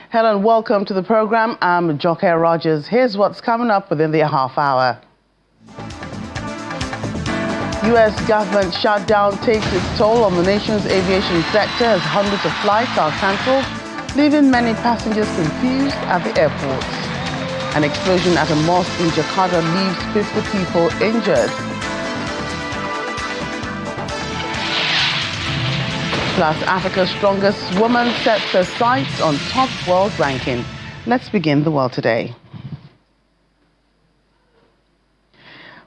Hello and welcome to the program. I'm Joker Rogers. Here's what's coming up within the half hour. U.S. government shutdown takes its toll on the nation's aviation sector as hundreds of flights are cancelled, leaving many passengers confused at the airports. An explosion at a mosque in Jakarta leaves 50 people injured. Plus, Africa's strongest woman sets her sights on top world ranking. Let's begin the world today.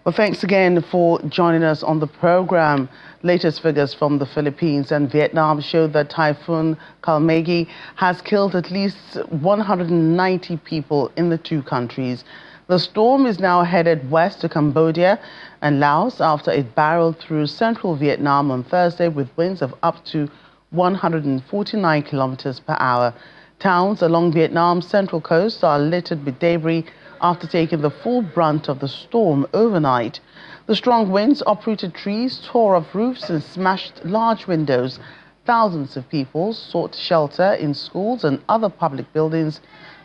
Well, thanks again for joining us on the program. Latest figures from the Philippines and Vietnam show that Typhoon Kalmaegi has killed at least 190 people in the two countries. The storm is now headed west to Cambodia and Laos after it barreled through central Vietnam on Thursday with winds of up to 149 kilometers per hour. Towns along Vietnam's central coast are littered with debris after taking the full brunt of the storm overnight. The strong winds uprooted trees, tore up roofs and smashed large windows. Thousands of people sought shelter in schools and other public buildings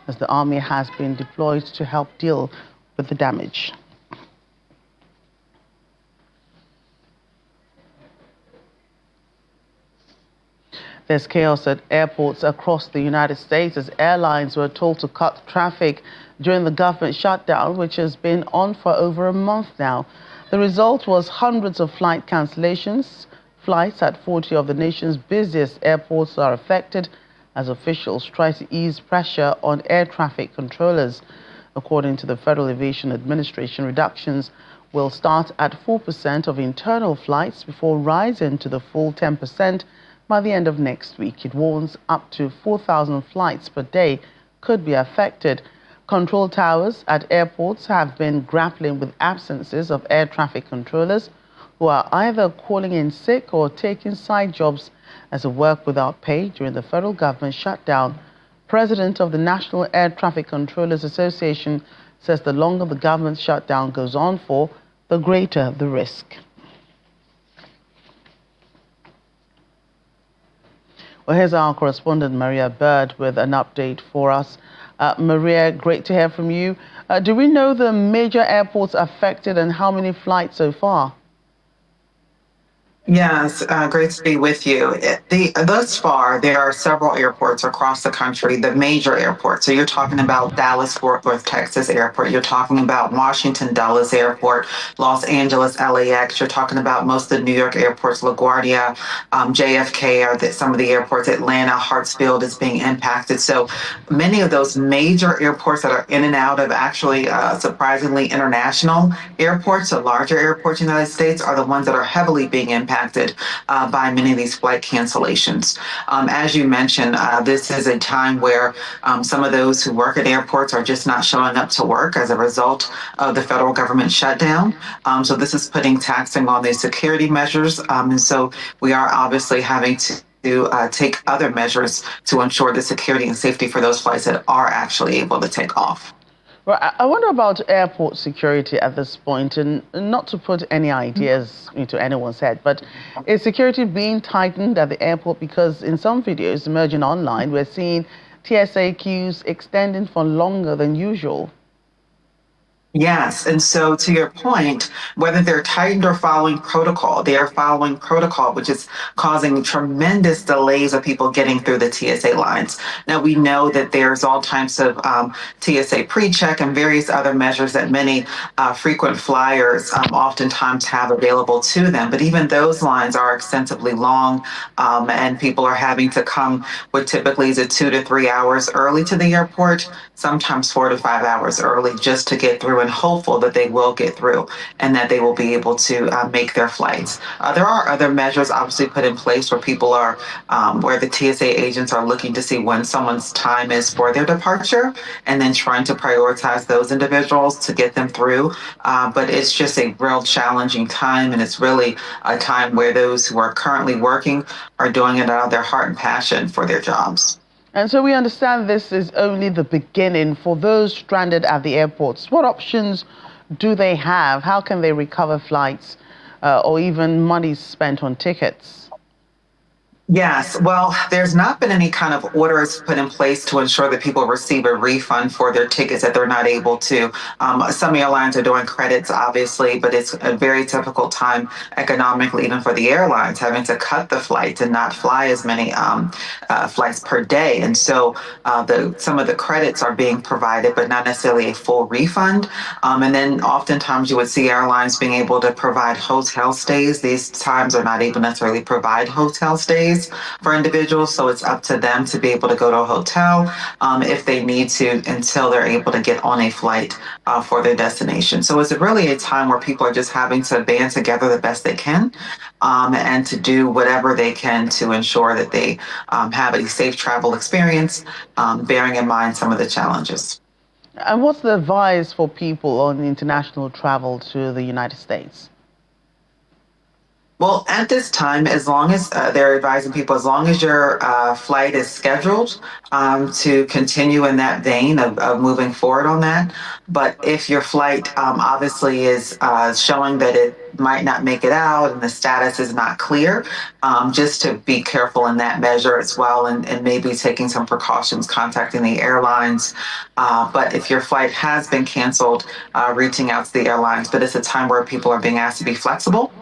as the army has been deployed to help deal with the damage. There's chaos at airports across the United States as airlines were told to cut traffic during the government shutdown, which has been on for over a month now. The result was hundreds of flight cancellations. Flights at 40 of the nation's busiest airports are affected as officials try to ease pressure on air traffic controllers. According to the Federal Aviation Administration, reductions will start at 4% of internal flights before rising to the full 10% by the end of next week. It warns up to 4,000 flights per day could be affected. Control towers at airports have been grappling with absences of air traffic controllers who are either calling in sick or taking side jobs as a work without pay during the federal government shutdown. President of the National Air Traffic Controllers Association says the longer the government shutdown goes on for, the greater the risk. Well, here's our correspondent, Maria Bird, with an update for us. Maria, great to hear from you. Do we know the major airports affected and how many flights so far? Yes, great to be with you. Thus far, there are several airports across the country, the major airports. So you're talking about Dallas-Fort Worth, Texas Airport. You're talking about Washington Dulles Airport, Los Angeles, LAX. You're talking about most of the New York airports, LaGuardia, JFK are some of the airports. Atlanta, Hartsfield is being impacted. So many of those major airports that are in and out of actually surprisingly international airports, so larger airports in the United States, are the ones that are heavily being impacted by many of these flight cancellations. As you mentioned, this is a time where some of those who work at airports are just not showing up to work as a result of the federal government shutdown. So this is putting taxing on these security measures. And so we are obviously having to take other measures to ensure the security and safety for those flights that are actually able to take off. Well, I wonder about airport security at this point, and not to put any ideas into anyone's head, but is security being tightened at the airport? Because in some videos emerging online, we're seeing TSA queues extending for longer than usual. Yes. And so to your point, whether they're tightened or following protocol, they are following protocol, which is causing tremendous delays of people getting through the TSA lines. Now, we know that there's all types of TSA pre-check and various other measures that many frequent flyers oftentimes have available to them. But even those lines are extensively long, and people are having to come what typically is 2 to 3 hours early to the airport, sometimes 4 to 5 hours early just to get through, and hopeful that they will get through and that they will be able to make their flights. There are other measures obviously put in place where people are, where the TSA agents are looking to see when someone's time is for their departure and then trying to prioritize those individuals to get them through. But it's just a real challenging time, and it's really a time where those who are currently working are doing it out of their heart and passion for their jobs. And so we understand this is only the beginning for those stranded at the airports. What options do they have? How can they recover flights or even money spent on tickets? Yes, well, there's not been any kind of orders put in place to ensure that people receive a refund for their tickets that they're not able to. Some airlines are doing credits, obviously, but it's a very difficult time economically, even for the airlines, having to cut the flights and not fly as many flights per day. And so some of the credits are being provided, but not necessarily a full refund. And then oftentimes you would see airlines being able to provide hotel stays. These times are not able to necessarily provide hotel stays for individuals, so it's up to them to be able to go to a hotel if they need to until they're able to get on a flight for their destination. So it's really a time where people are just having to band together the best they can and to do whatever they can to ensure that they have a safe travel experience, bearing in mind some of the challenges. And what's the advice for people on international travel to the United States? Well, at this time, as long as they're advising people, as long as your flight is scheduled to continue in that vein of moving forward on that. But if your flight obviously is showing that it might not make it out and the status is not clear, just to be careful in that measure as well, and maybe taking some precautions, contacting the airlines. But if your flight has been canceled, reaching out to the airlines. But it's a time where people are being asked to be flexible,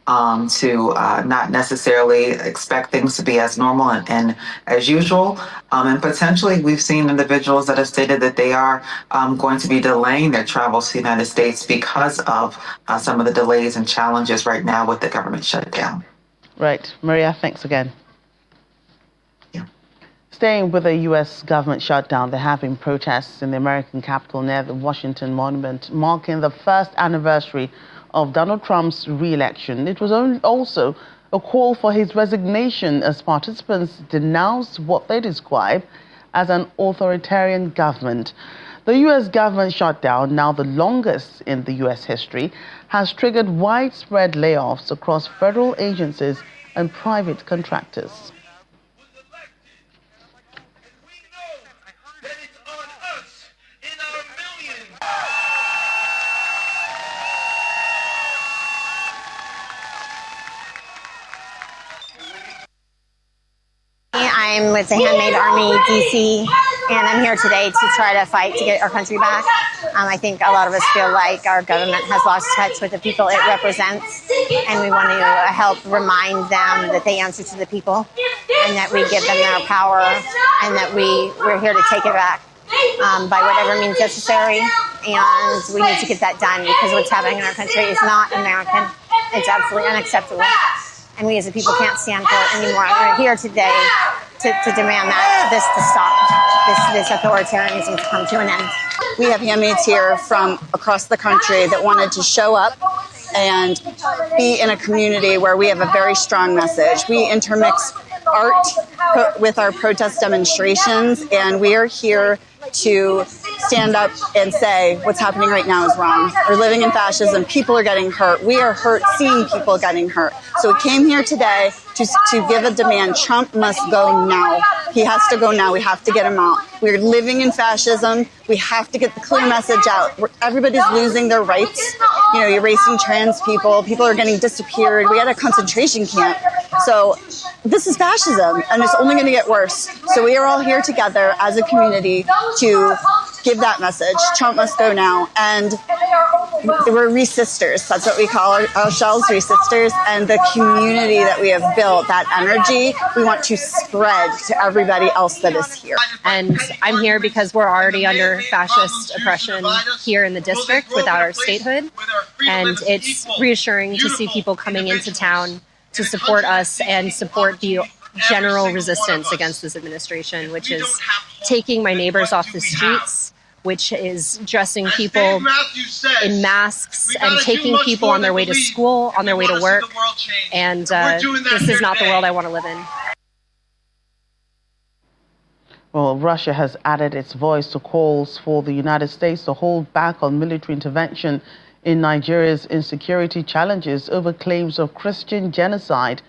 to not necessarily expect things to be as normal and as usual. And potentially, we've seen individuals that have stated that they are going to be delaying their travels to the United States because of some of the delays and challenges right now with the government shutdown. Right. Maria, thanks again. Yeah. Staying with the U.S. government shutdown, there have been protests in the American capital near the Washington Monument, marking the first anniversary of Donald Trump's re-election. It was also a call for his resignation as participants denounced what they describe as an authoritarian government. The U.S. government shutdown, now the longest in the U.S. history, has triggered widespread layoffs across federal agencies and private contractors. I'm with the Handmaid Army DC, and I'm here today to try to fight to get our country back. I think a lot of us feel like our government has lost touch with the people it represents, and we want to help remind them that they answer to the people and that we give them their power and that we're here to take it back by whatever means necessary. And we need to get that done because what's happening in our country is not American. It's absolutely unacceptable. And we as a people can't stand for it anymore. We're here today to demand that this to stop, this authoritarianism to come to an end. We have handmaids here from across the country that wanted to show up and be in a community where we have a very strong message. We intermix art with our protest demonstrations, and we are here to stand up and say what's happening right now is wrong. We're living in fascism. People are getting hurt. We are hurt seeing people getting hurt. So we came here today to give a demand. Trump must go now. He has to go now. We have to get him out. We're living in fascism. We have to get the clear message out. Everybody's losing their rights. You know, you're erasing trans people. People are getting disappeared. We had a concentration camp. So this is fascism, and it's only going to get worse. So we are all here together as a community to give that message. Trump must go now. And we're resisters. That's what we call ourselves, resisters. And the community that we have built, that energy, we want to spread to everybody else that is here. And I'm here because we're already under fascist oppression here in the district without our statehood. And it's reassuring to see people coming into town to support us and support the general resistance against this administration, which is taking my neighbors off the streets, which is dressing people in masks and taking people on their way to school, on their way to work. And this is not the world I want to live in. Well, Russia has added its voice to calls for the United States to hold back on military intervention in Nigeria's insecurity challenges over claims of Christian genocide.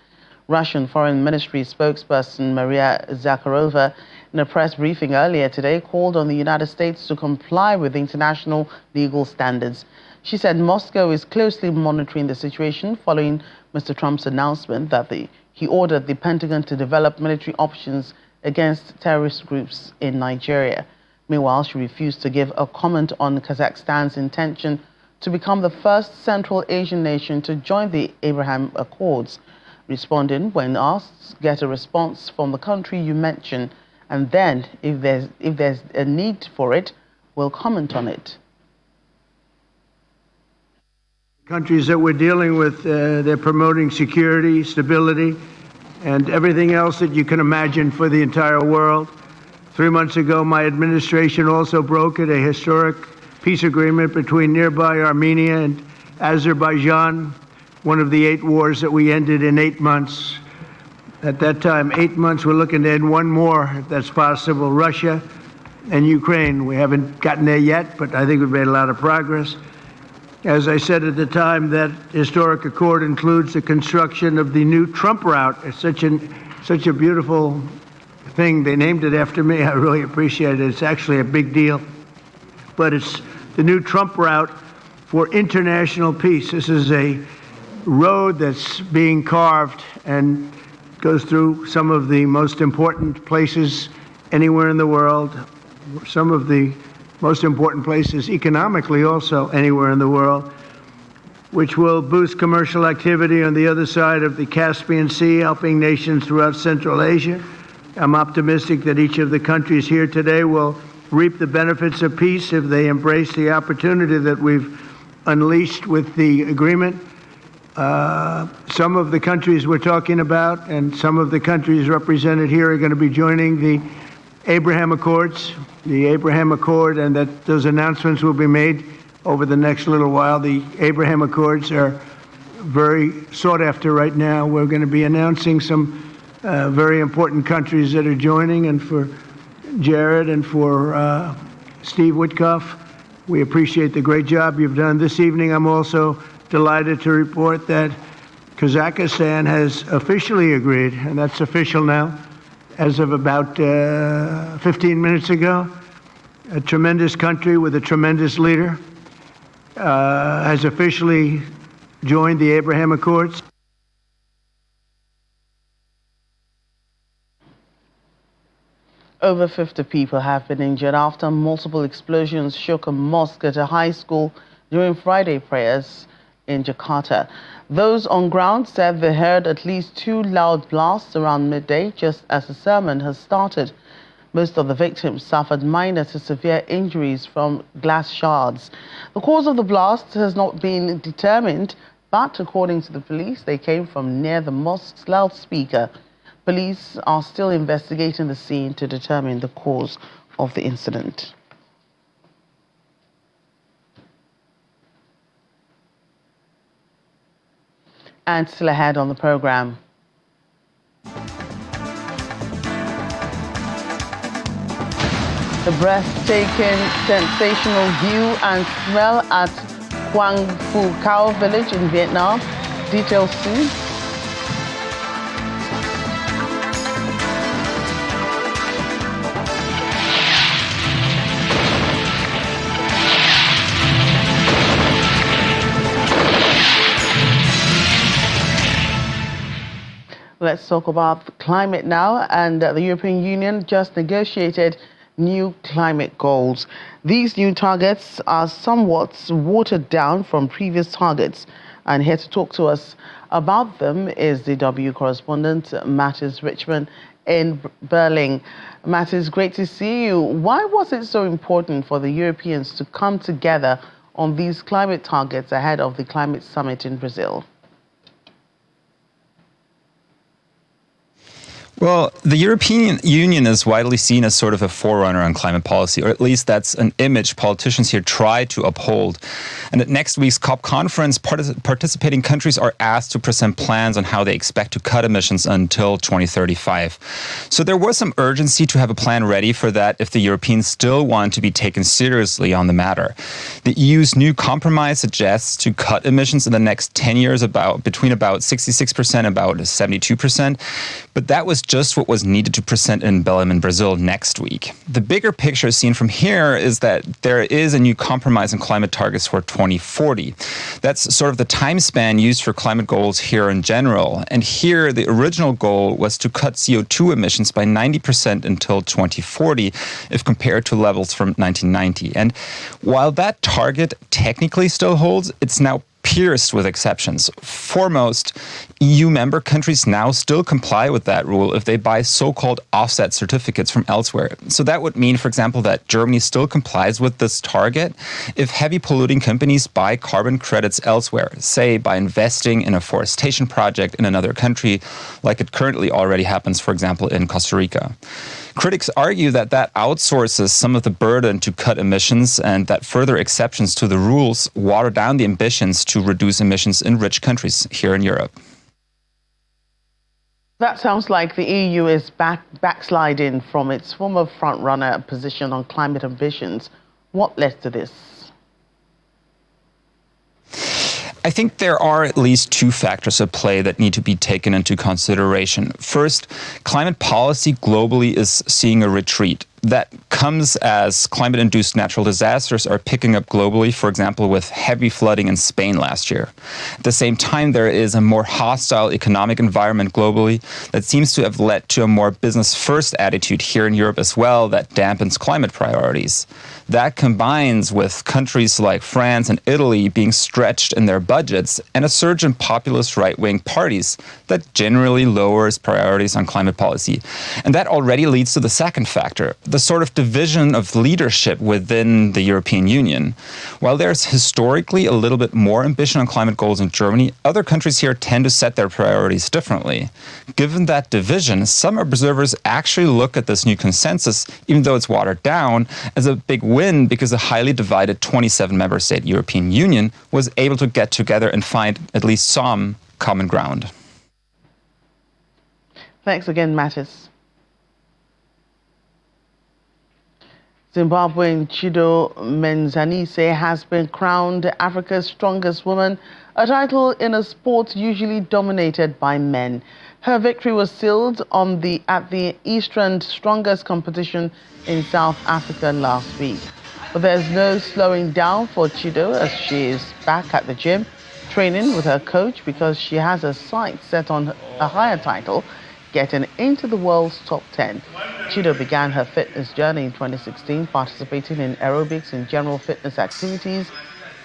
Russian Foreign Ministry spokesperson Maria Zakharova, in a press briefing earlier today, called on the United States to comply with international legal standards. She said Moscow is closely monitoring the situation following Mr. Trump's announcement that he ordered the Pentagon to develop military options against terrorist groups in Nigeria. Meanwhile, she refused to give a comment on Kazakhstan's intention to become the first Central Asian nation to join the Abraham Accords. Responding when asked, get a response from the country you mentioned, and then, if there's a need for it, we'll comment on it. Countries that we're dealing with, they're promoting security, stability, and everything else that you can imagine for the entire world. 3 months ago, my administration also brokered a historic peace agreement between nearby Armenia and Azerbaijan, one of the 8 wars that we ended in 8 months. At that time, 8 months, we're looking to end one more, if that's possible, Russia and Ukraine. We haven't gotten there yet, but I think we've made a lot of progress. As I said at the time, that historic accord includes the construction of the new Trump route. It's such a beautiful thing. They named it after me. I really appreciate it. It's actually a big deal. But it's the new Trump route for international peace. This is a road that's being carved and goes through some of the most important places anywhere in the world, some of the most important places economically also anywhere in the world, which will boost commercial activity on the other side of the Caspian Sea, helping nations throughout Central Asia. I'm optimistic that each of the countries here today will reap the benefits of peace if they embrace the opportunity that we've unleashed with the agreement. Some of the countries we're talking about and some of the countries represented here are going to be joining the Abraham Accords, and that those announcements will be made over the next little while. The Abraham Accords are very sought after right now. We're going to be announcing some very important countries that are joining, and for Jared and for Steve Witkoff, we appreciate the great job you've done. This evening, I'm also delighted to report that Kazakhstan has officially agreed, and that's official now, as of about 15 minutes ago. A tremendous country with a tremendous leader has officially joined the Abraham Accords. Over 50 people have been injured after multiple explosions shook a mosque at a high school during Friday prayers in Jakarta. Those on ground said they heard at least 2 loud blasts around midday just as the sermon has started. Most of the victims suffered minor to severe injuries from glass shards. The cause of the blast has not been determined, but according to the police, they came from near the mosque's loudspeaker. Police are still investigating the scene to determine the cause of the incident. And still ahead on the program. The breathtaking, sensational view and smell at Quang Phu Cao village in Vietnam. Details soon. Let's talk about climate now. And the European Union just negotiated new climate goals. These new targets are somewhat watered down from previous targets. And here to talk to us about them is the W correspondent, Mattis Richmond in Berlin. Mattis, great to see you. Why was it so important for the Europeans to come together on these climate targets ahead of the climate summit in Brazil? Well, the European Union is widely seen as sort of a forerunner on climate policy, or at least that's an image politicians here try to uphold. And at next week's COP conference, participating countries are asked to present plans on how they expect to cut emissions until 2035. So there was some urgency to have a plan ready for that if the Europeans still want to be taken seriously on the matter. The EU's new compromise suggests to cut emissions in the next 10 years between about 66% and about 72%. But that was just what was needed to present in Belém in Brazil next week. The bigger picture seen from here is that there is a new compromise on climate targets for 2040. That's sort of the time span used for climate goals here in general. And here, the original goal was to cut CO2 emissions by 90% until 2040, if compared to levels from 1990. And while that target technically still holds, it's now pierced with exceptions. Foremost, EU member countries now still comply with that rule if they buy so-called offset certificates from elsewhere. So that would mean, for example, that Germany still complies with this target if heavy polluting companies buy carbon credits elsewhere, say by investing in a forestation project in another country, like it currently already happens, for example, in Costa Rica. Critics argue that that outsources some of the burden to cut emissions and that further exceptions to the rules water down the ambitions to reduce emissions in rich countries here in Europe. That sounds like the EU is backsliding from its former front-runner position on climate ambitions. What led to this? I think there are at least two factors at play that need to be taken into consideration. First, climate policy globally is seeing a retreat. That comes as climate-induced natural disasters are picking up globally, for example, with heavy flooding in Spain last year. At the same time, there is a more hostile economic environment globally that seems to have led to a more business-first attitude here in Europe as well that dampens climate priorities. That combines with countries like France and Italy being stretched in their budgets and a surge in populist right-wing parties that generally lowers priorities on climate policy. And that already leads to the second factor, the sort of division of leadership within the European Union. While there's historically a little bit more ambition on climate goals in Germany, other countries here tend to set their priorities differently. Given that division, some observers actually look at this new consensus, even though it's watered down, as a big win because the highly divided 27-member state European Union was able to get together and find at least some common ground. Thanks again, Mattis. Zimbabwean Chido Menzanise has been crowned Africa's strongest woman, a title in a sport usually dominated by men. Her victory was sealed at the Eastern Strongest competition in South Africa last week. But there's no slowing down for Chido as she is back at the gym, training with her coach because she has her sights set on a higher title, getting into the world's top 10. Chido began her fitness journey in 2016, participating in aerobics and general fitness activities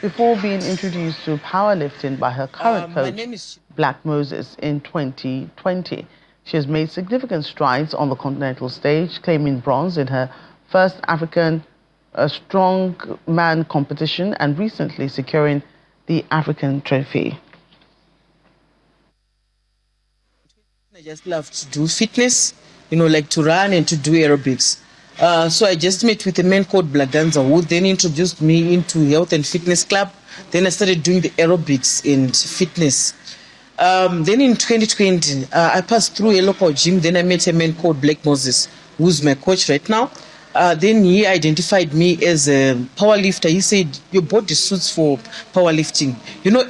before being introduced to powerlifting by her current coach, Black Moses, in 2020. She has made significant strides on the continental stage, claiming bronze in her first African strongman competition and recently securing the African trophy. I just love to do fitness, like to run and to do aerobics. So I just met with a man called Blaganza, who then introduced me into health and fitness club. Then I started doing the aerobics and fitness. Then in 2020, I passed through a local gym. Then I met a man called Black Moses, who's my coach right now. Then he identified me as a powerlifter. He said, your body suits for powerlifting.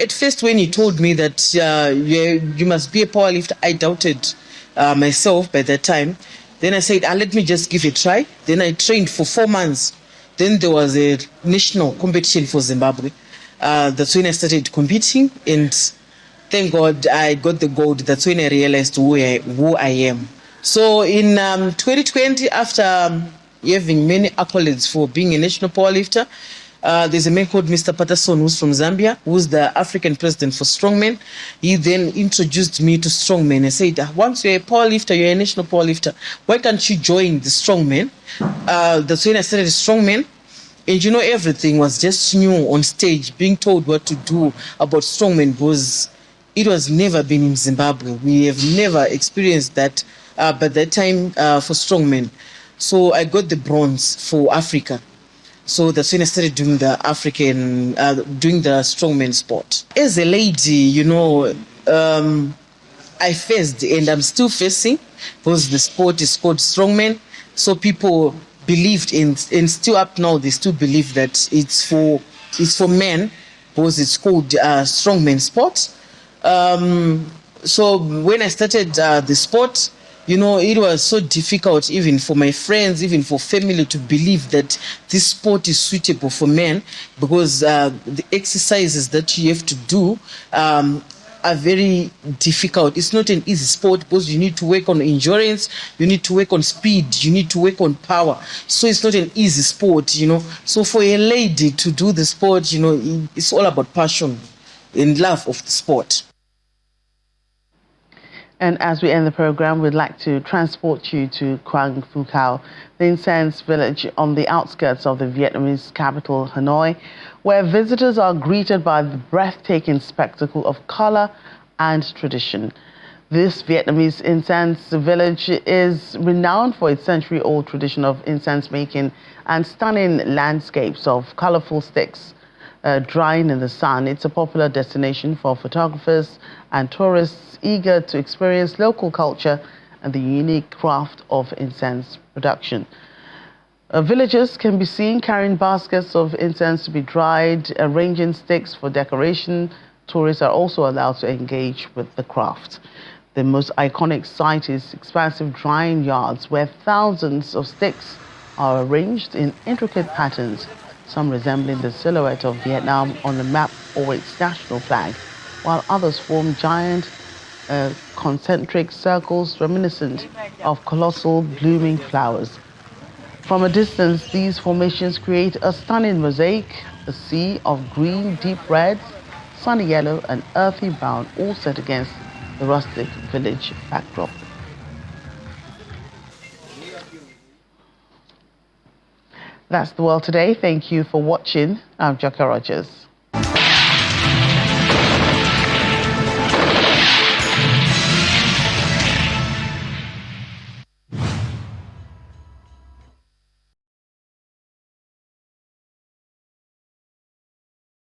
At first when he told me that you must be a powerlifter, I doubted myself by that time. Then I said, let me just give it a try. Then I trained for 4 months. Then there was a national competition for Zimbabwe. That's when I started competing, and thank God I got the gold. That's when I realized who I am. So in 2020, after having many accolades for being a national powerlifter, there's a man called Mr. Patterson, who's from Zambia, who's the African president for strongmen. He then introduced me to strongmen and said, once you're a powerlifter, you're a national powerlifter, why can't you join the strongmen? That's when I started strongmen. And everything was just new on stage, being told what to do about strongmen, because it was never been in Zimbabwe. We have never experienced that by that time for strongmen. So I got the bronze for Africa. So that's when I started doing the doing the strongman sport. As a lady, I faced, and I'm still facing, because the sport is called strongman. So people believed in, and still up now, they still believe that it's for men, because it's called strongman sport. So when I started the sport, You know, it was so difficult even for my friends, even for family to believe that this sport is suitable for men, because the exercises that you have to do are very difficult. It's not an easy sport because you need to work on endurance, you need to work on speed, you need to work on power. So it's not an easy sport, you know. So for a lady to do the sport, you know, it's all about passion and love of the sport. And as we end the program, we'd like to transport you to Quang Phu Cao, the incense village on the outskirts of the Vietnamese capital, Hanoi, where visitors are greeted by the breathtaking spectacle of color and tradition. This Vietnamese incense village is renowned for its century-old tradition of incense making and stunning landscapes of colorful sticks drying in the sun. It's a popular destination for photographers and tourists eager to experience local culture and the unique craft of incense production. Villagers can be seen carrying baskets of incense to be dried, arranging sticks for decoration. Tourists are also allowed to engage with the craft. The most iconic sight is expansive drying yards where thousands of sticks are arranged in intricate patterns, some resembling the silhouette of Vietnam on a map or its national flag, while others form giant concentric circles reminiscent of colossal blooming flowers. From a distance, these formations create a stunning mosaic, a sea of green, deep red, sunny yellow, and earthy brown, all set against the rustic village backdrop. That's the world today. Thank you for watching. I'm Jackie Rogers.